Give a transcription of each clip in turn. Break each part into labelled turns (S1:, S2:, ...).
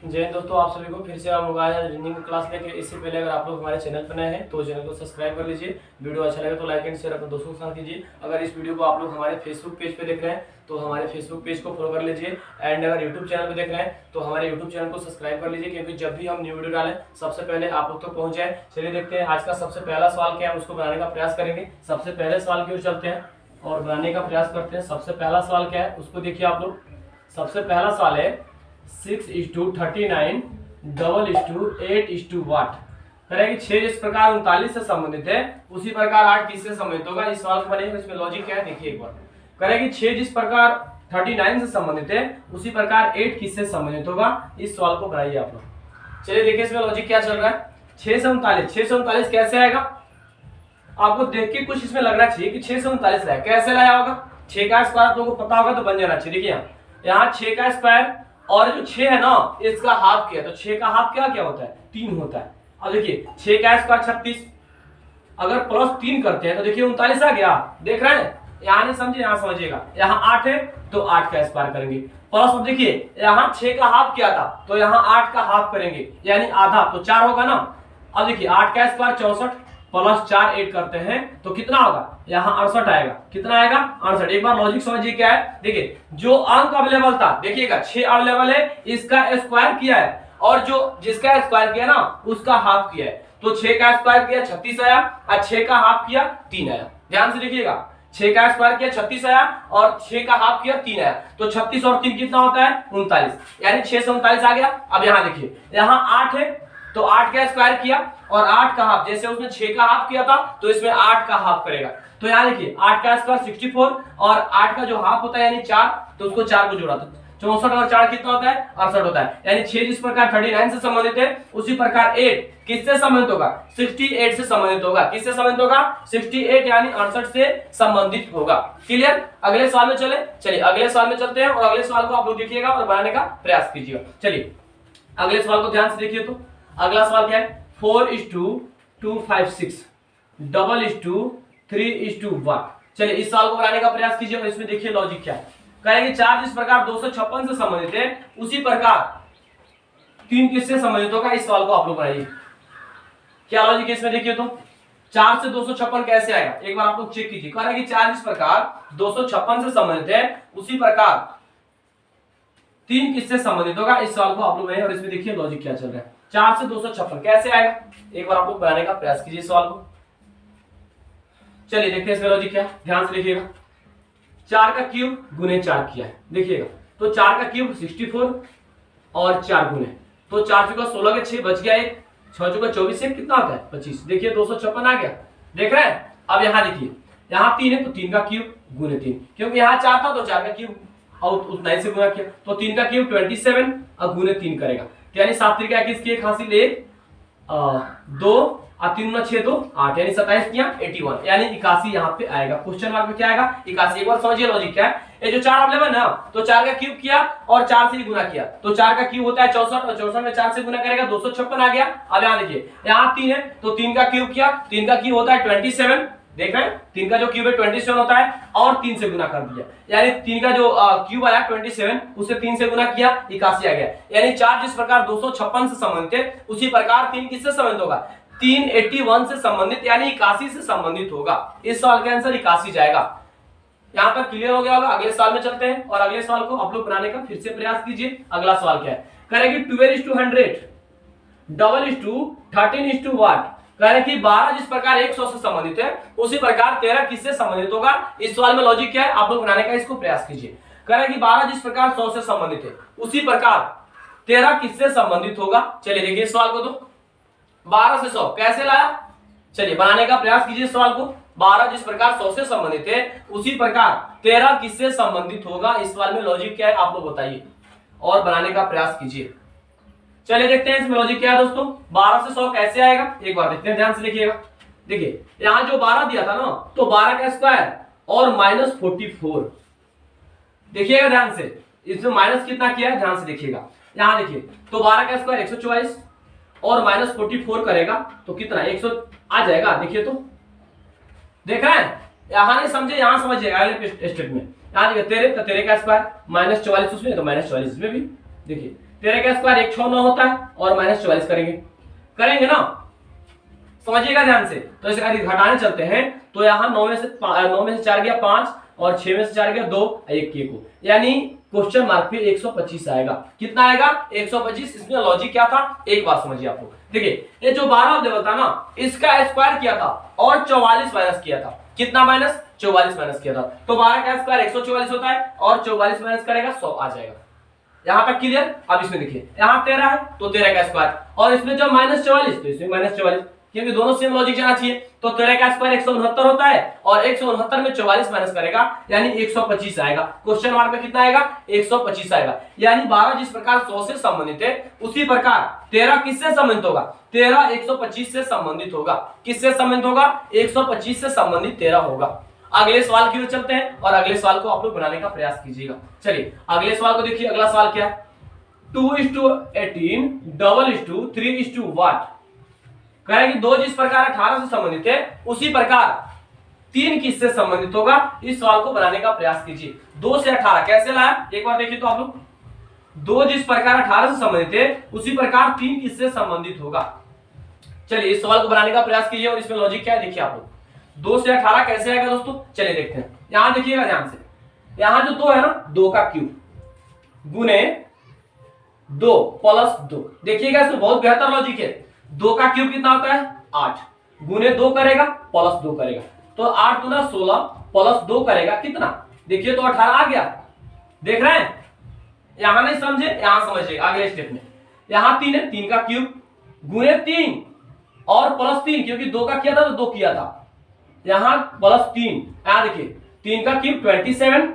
S1: जय हिंद दोस्तों, आप सभी को फिर से हम लोग आए हैं रीजनिंग क्लास लेके। इससे पहले अगर आप लोग हमारे चैनल पर नए हैं तो चैनल को सब्सक्राइब कर लीजिए। वीडियो अच्छा लगे तो लाइक एंड शेयर अपने दोस्तों के साथ कीजिए। अगर इस वीडियो को आप लोग हमारे फेसबुक पेज पे देख रहे हैं तो हमारे फेसबुक पेज को फॉलो कर लीजिए। एंड अगर यूट्यूब चैनल पे देख रहे हैं तो हमारे यूट्यूब चैनल को सब्सक्राइब कर लीजिए, क्योंकि जब भी हम न्यू वीडियो डालें सबसे पहले आप लोग तक पहुंच जाए। चलिए देखते हैं आज का सबसे पहला सवाल क्या है, उसको बनाने का प्रयास करेंगे। सबसे पहले सवाल की ओर चलते हैं और बनाने का प्रयास करते हैं। सबसे पहला सवाल क्या है उसको देखिए आप लोग। सबसे पहला सवाल है 6:39 8:8 करेंगे। 6 जिस प्रकार 39 से संबंधित है उसी प्रकार 8 किससे संबंधित होगा। इस सवाल को बनेगा, इसमें लॉजिक क्या है देखिए एक बार। करेंगे 6 जिस प्रकार 39 से संबंधित है उसी प्रकार 8 किससे संबंधित होगा। इस सवाल को बनाइए आप लोग। चलिए देखिए इसमें लॉजिक क्या चल रहा है। 6 से 39 कैसे आएगा, आपको देख के कुछ इसमें लगना चाहिए कि 6 से 39 लाया कैसे लाया होगा। 6 का स्क्वायर आप लोगों को पता होगा तो बन जाना चाहिए। देखिए यहाँ 6 का स्क्वायर और जो 6 है ना इसका हाफ किया, तो 6 का हाफ क्या होता है 3 होता है। अब देखिए 6 का स्क्वायर 36, अगर प्लस 3 करते हैं तो देखिए 39 आ गया। देख रहे हैं, यहाँ नहीं समझे यहाँ समझिएगा। यहाँ 8 है तो 8 का स्क्वायर करेंगे प्लस। अब देखिए यहाँ 6 का हाफ किया था तो यहाँ 8 का हाफ करेंगे यानी आधा, तो 4 होगा ना। अब देखिए 8 का स्क्वायर 64 प्लस 4 8 करते हैं तो कितना होगा, यहाँ 68 आएगा। कितना आएगा 68। एक बार लॉजिक समझिए क्या है। देखिए जो अंक अवेलेबल था, देखिएगा 6 अवेलेबल है, इसका स्क्वायर किया है और जो जिसका स्क्वायर किया ना उसका हाफ किया है। तो 6 का स्क्वायर किया 36 आया और 6 का हाफ किया 3 आया। ध्यान से देखिएगा, 6 का स्क्वायर किया 36 आया और 6 का हाफ किया 3 आया। तो 36 और 3 कितना होता है 39, यानी 6 से 39 आ गया। अब यहाँ देखिए यहाँ 8 है तो 8 का स्क्वायर किया और 8 का हाफ, जैसे उसने 6 का हाफ किया था तो इसमें 8 का हाफ करेगा। तो यहाँ देखिए 8 का स्क्वायर 64 और 8 का जो हाफ होता है यानी 4, तो उसको 4 को जोड़ा तो 64 और 4 कितना होता है 68 होता है। यानी 6 जिस प्रकार 39 से संबंधित है उसी प्रकार 8 किससे संबंधित होगा 68 से संबंधित होगा। किससे संबंधित होगा 68 यानी 68 से संबंधित होगा। क्लियर। अगले सवाल में चलिए अगले सवाल में चलते हैं और अगले सवाल को आप लोग देखिएगा और बनाने का प्रयास कीजिएगा। चलिए अगले सवाल को ध्यान से देखिए। तो अगला सवाल क्या है 4:256 3:1। चलिए इस सवाल को बनाने का प्रयास कीजिए और इसमें देखिए लॉजिक क्या है। कहेंगे 4 जिस प्रकार 256 से संबंधित है उसी प्रकार 3 किससे संबंधित होगा। इस सवाल को आप लोग बनाइए। क्या लॉजिक है इसमें देखिए। तो 4 से 256 कैसे आएगा एक बार आप लोग चेक कीजिए। कह रहा है कि 4 जिस प्रकार 256 से संबंधित है उसी प्रकार 3 किससे संबंधित होगा। इस सवाल को आप लोग बनाइए और इसमें देखिए लॉजिक क्या चल रहा है। 4 से 256 कैसे आएगा एक बार आप लोग बनाने का प्रयास कीजिए सवाल को। चलिए देखते हैं इसमें लॉजिक क्या, ध्यान से देखिएगा। 4 का क्यूब गुने 4 किया है देखिएगा। तो 4 का क्यूब 64 और 4 गुने, तो 4 चौका 16 के 6 बच गया 1, 6 चौका 24 से कितना होता है 25। देखिए 256 आ गया। देख रहे हैं। अब यहाँ देखिए यहाँ 3 है तो 3 का क्यूब गुने 3, क्योंकि यहाँ 4 था तो 4 का क्यूब और उतना ही से गुना किया तो 3 का क्यूब 27 और गुने 3 करेगा। यानी 7 3 21 की एक हासिल 1 2 और 3 9 6 2 8 यानी 27 किया 81 यानी 81 यहाँ पे आएगा। क्वेश्चन मार्क में क्या आएगा 81। एक बार समझिए लॉजिक क्या है। ये जो 4 अवेलेबल ना तो 4 का क्यूब किया और 4 से ही गुना किया, तो 4 का क्यूब होता है 64 और 64 में 4 से गुना करेगा 256 आ गया। अब यहाँ देखिए यहाँ 3 है तो 3 का क्यूब किया, 3 का क्यूब होता है 27। देख रहे हैं 3 का जो क्यूब है 27 होता है और 3 से गुना कर दिया, यानी 3 का जो क्यूब आया 27 उसे 3 से गुना किया 81 आ गया। यानी 4 जिस प्रकार 256 से संबंधित है उसी प्रकार 3 किससे संबंधित होगा 381 से संबंधित यानी 81 से संबंधित होगा। इस सवाल का आंसर 81 जाएगा। यहां तक क्लियर हो गया होगा। अगले सवाल में चलते हैं और अगले सवाल को आप लोग बनाने का फिर से प्रयास कीजिए। अगला सवाल क्या है, करेंगे 12:100 13:1 कह रहे कि 12 जिस प्रकार 100 से संबंधित है उसी प्रकार 13 किससे संबंधित होगा। इस सवाल में लॉजिक क्या है आप लोग बनाने का इसको प्रयास कीजिए। कह रहे कि 12 जिस प्रकार 100 से संबंधित है उसी प्रकार 13 किससे संबंधित होगा। चलिए देखिए सवाल को। तो 12 से 100 कैसे लाया, चलिए बनाने का प्रयास कीजिए सवाल को। 12 जिस प्रकार 100 से संबंधित है उसी प्रकार 13 किससे संबंधित होगा। इस सवाल में लॉजिक क्या है आप लोग बताइए और बनाने का प्रयास कीजिए। चलिए देखते हैं इसमें लॉजिक क्या है दोस्तों। 12 से 100 कैसे आएगा एक बार देखते हैं, ध्यान से देखिएगा। देखिए यहां जो 12 दिया था ना तो 12 का स्क्वायर और -44 देखिएगा ध्यान से। इसमें माइनस कितना किया है ध्यान से देखिएगा। यहां देखिए तो 12 का स्क्वायर 144 और -44 करेगा तो कितना 100 आ जाएगा। देखिए तो देख रहे हैं, यहां नहीं समझे यहां समझिएगा अगले स्टेप में। यहां देखिए 13 का स्क्वायर -44 उसमें तो -44 इसमें भी। देखिए 13 का स्क्वायर 169 होता है और -44 करेंगे ना, समझिएगा ध्यान से। तो इसे घटाने चलते हैं, तो यहाँ 9 में से 4 गया 5 और 6 में से 4 गया 2, 1 के को, यानी क्वेश्चन मार्क पे 125 आएगा। कितना आएगा? 125। इसमें लॉजिक क्या था एक बार समझिए आप लोग। देखिए ये जो 12 लेवल था ना, इसका स्क्वायर किया था और 44 माइनस किया था। कितना माइनस? 44 माइनस किया था। तो 12 का स्क्वायर 144 होता है और 44 माइनस करेगा 100 आ जाएगा। यहां तक क्लियर? अब इसमें देखिए यहाँ 13 है तो 13 का स्क्वायर, और इसमें जब -44 तो इसमें -44, क्योंकि दोनों सेम लॉजिक जाना चाहिए। तो 13 का स्क्वायर 169 होता है और 169 में 44 माइनस करेगा यानी 125 आएगा। क्वेश्चन मार्क में कितना आएगा? 125 आएगा। यानी 12 जिस प्रकार 100 से संबंधित है उसी प्रकार 13 किससे संबंधित होगा? 13 125 से संबंधित होगा। किससे संबंधित होगा? 125 से संबंधित 13 होगा। अगले सवाल की ओर चलते हैं और अगले सवाल को आप लोग बनाने का प्रयास कीजिएगा। चलिए अगले सवाल को देखिए। अगला सवाल क्या है? 2:18 3:what? कह रहे कि 2 जिस प्रकार 18 से संबंधित है उसी प्रकार 3 किससे संबंधित होगा? इस सवाल को बनाने का प्रयास कीजिए। 2 से 18 कैसे लाया एक बार देखिए तो आप लोग। 2 जिस प्रकार 18 से संबंधित है उसी प्रकार 3 किससे संबंधित होगा? चलिए इस सवाल को बनाने का प्रयास कीजिए और इसमें लॉजिक क्या है देखिए आप लोग। 2 से 18 कैसे आएगा दोस्तों? चलिए देखते हैं। यहां देखिएगा ध्यान से, यहां जो 2 है ना, 2 का क्यूब गुने 2 प्लस 2। देखिएगा इसमें बहुत बेहतर लॉजिक है। 2 का क्यूब कितना होता है? 8 गुने 2 करेगा प्लस 2 करेगा, तो 8 गुना 16 प्लस 2 करेगा कितना? देखिए तो 18 आ गया। देख रहे हैं? यहां नहीं समझे, यहां समझिए अगले स्टेप में। यहां 3 है, 3 का क्यूब गुने 3 और प्लस 3, क्योंकि 2 का किया था तो 2 किया था। यहां प्लस 3, यहां देखिए 3 का क्यूब 27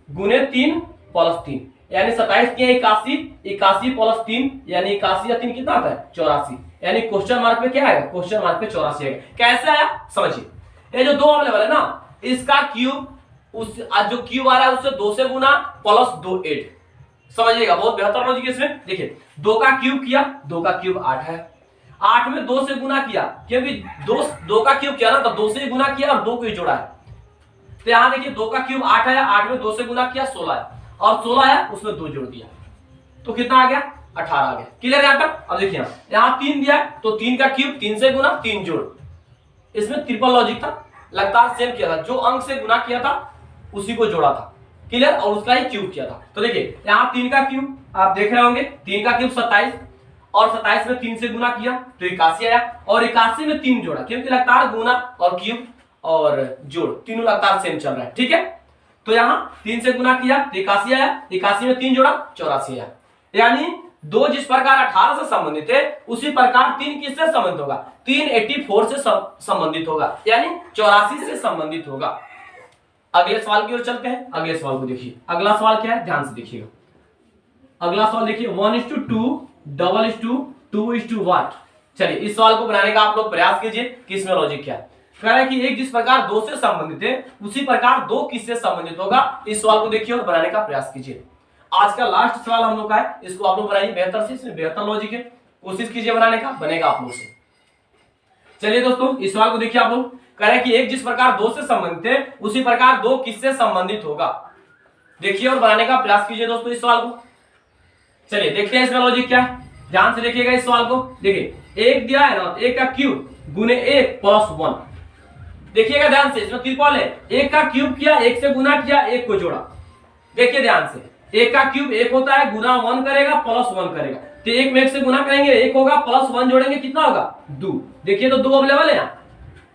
S1: गुने 3 प्लस 3 यानी 27 किया 81, 81 प्लस 3 यानी 81 या 3 कितना आता है? 84। यानी क्वेश्चन मार्क पे क्या आएगा? क्वेश्चन मार्क पे 84 आएगा। कैसे आया समझिए। ये जो 2 अवेलेबल है ना, इसका क्यूब उस जो क्यूब आ रहा है उससे 2 से गुना प्लस 2 8। समझिएगा बहुत बेहतर लॉजिक इसमें। देखिए 2 का क्यूब किया, 2 का क्यूब 8 है, 8 में 2 से गुना किया, क्योंकि 2 का क्यूब किया ना तो 2 से गुना किया और 2 को ही जोड़ा है। तो यहां देखिए 2 का क्यूब 8 है, 8 में 2 से गुना किया 16 है और 16 है उसमें 2 जोड़ दिया तो कितना आ गया? 18 आ गया। क्लियर यहां तक? अब देखिए यहां 3 दिया है तो 3 का क्यूब 3 से गुना 3 जोड़। इसमें ट्रिपल लॉजिक था, लगातार सेम किया था, जो अंक से गुना किया था उसी को जोड़ा था। क्लियर? और उसका ही क्यूब किया था। तो देखिए यहां 3 का क्यूब आप देख रहे होंगे, 3 का क्यूब 27 और 27 में 3 से गुना किया तो 81 आया और 81 में 3 जोड़ा, क्योंकि लगातार गुना और क्यूब और जोड़ तीनों लगातार सेम चल रहा है। ठीक है? तो यहां 3 से गुना किया तो 81 आया, 81 में 3 जोड़ा 84 आया। यानी 2 जिस प्रकार 18 से संबंधित है उसी प्रकार 3 किससे संबंधित होगा? 3 84 से संबंधित होगा, यानी 84 से संबंधित होगा। अगले सवाल की ओर चलते हैं। अगले सवाल को देखिए। अगला सवाल क्या है ध्यान से देखिएगा। अगला सवाल देखिए 1:2 2:2 चलिए इस सवाल को बनाने का आप लोग प्रयास कीजिए कि इसमें लॉजिक क्या है। कह रहा है कि एक जिस प्रकार 2 से संबंधित है उसी प्रकार 2 किससे संबंधित होगा? इस सवाल को देखिए और बनाने का प्रयास कीजिए। आज का लास्ट सवाल हम लोग का है, इसको आप लोग बनाइए बेहतर से, इसमें बेहतर लॉजिक है, कोशिश कीजिए बनाने का, बनेगा आप लोग से। चलिए दोस्तों इस सवाल को देखिए आप लोग। कह रहे हैं कि एक जिस प्रकार 2 से संबंधित है उसी प्रकार 2 किससे संबंधित होगा? देखिए और बनाने का प्रयास कीजिए दोस्तों इस सवाल को। चलिए देखते हैं इसका लॉजिक क्या है, ध्यान से देखिएगा इस सवाल को। देखिए 1 दिया है ना, 1 का क्यूब गुने 1 प्लस 1। देखिएगा ध्यान से, इसमें ट्रिपल है, 1 का क्यूब किया, 1 से गुना किया, 1 को जोड़ा। देखिए ध्यान से, 1 का क्यूब 1 होता है, गुना 1 करेगा प्लस 1 करेगा, तो 1 में 1 से गुना करेंगे 1 होगा, प्लस 1 जोड़ेंगे कितना होगा? 2। देखिए तो 2 अवेलेबल है यहाँ,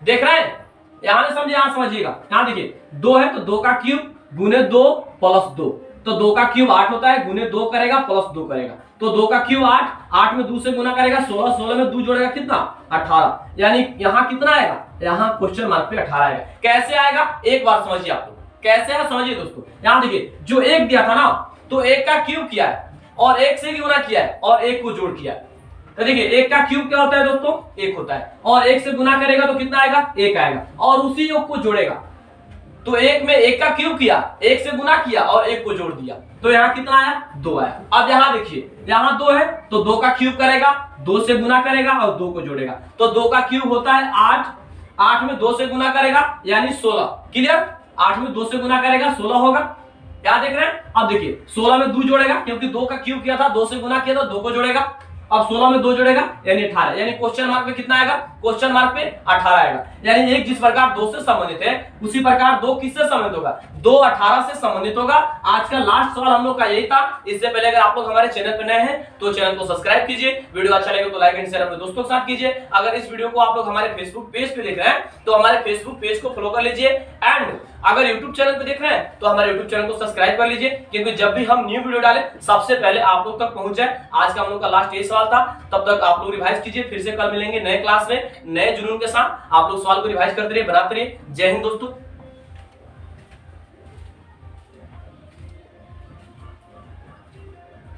S1: देख रहे हैं? यहां नहीं समझे, यहां समझिएगा। यहां देखिए 2 है तो 2 का क्यूब गुने 2 प्लस 2, तो 2 का क्यूब 8 होता है, गुने 2 करेगा प्लस 2 करेगा, तो 2 का क्यूब 8, 8 में 2 से गुना करेगा 16, 16 में 2 जोड़ेगा कितना? 18। यानी यहाँ कितना आएगा? यहाँ क्वेश्चन मार्क पे 18 आएगा। कैसे आएगा एक बार समझिए आप लोग, कैसे है समझिए दोस्तों। यहाँ देखिए जो 1 दिया था ना, तो 1 का क्यूब किया है और 1 से गुना किया है और 1 को जोड़ किया है। तो देखिए 1 का क्यूब क्या होता है दोस्तों? 1 होता है, और 1 से गुना करेगा तो कितना आएगा? 1 आएगा, और उसी योग को जोड़ेगा। तो 1 में 1 का क्यूब किया, 1 से गुना किया और 1 को जोड़ दिया, तो यहाँ कितना आया? 2 आया। अब यहाँ देखिए, यहाँ 2 है तो 2 का क्यूब करेगा, 2 से गुना करेगा और 2 को जोड़ेगा, तो 2 का क्यूब होता है 8, 8 में 2 से गुना करेगा यानी 16। क्लियर? 8 में 2 से गुना करेगा 16 होगा, क्या देख रहे हैं? अब देखिए 16 में 2 जोड़ेगा क्योंकि 2 का क्यूब किया था, 2 से गुना किया था, 2 को जोड़ेगा। अब 16 में 2 जोड़ेगा यानी 18, यानी क्वेश्चन मार्क पे कितना आएगा? क्वेश्चन मार्क पे 18 आएगा। यानी एक जिस प्रकार 2 से संबंधित है उसी प्रकार 2 किससे संबंधित होगा? 2 18 से संबंधित होगा। आज का लास्ट सवाल हम लोग का यही था। इससे पहले अगर आप लोग हमारे चैनल पर नए हैं तो चैनल को सब्सक्राइब कीजिए, वीडियो अच्छा लगे तो लाइक एंड शेयर अपने दोस्तों के साथ कीजिए। अगर इस वीडियो को आप लोग हमारे फेसबुक पेज पे देख रहे हैं तो हमारे फेसबुक पेज को फॉलो कर लीजिए, एंड अगर YouTube चैनल पे देख रहे हैं तो हमारे YouTube चैनल को सब्सक्राइब कर लीजिए, क्योंकि जब भी हम न्यू वीडियो डालें सबसे पहले आप लोग तक पहुंच जाए। आज का हम लोग का लास्ट यही सवाल था। तब तक आप लोग रिवाइज कीजिए, फिर से कल मिलेंगे नए क्लास में नए जुनून के साथ। आप लोग सवाल को रिवाइज करते रहिए, बनाते रहिए। जय हिंद दोस्तों।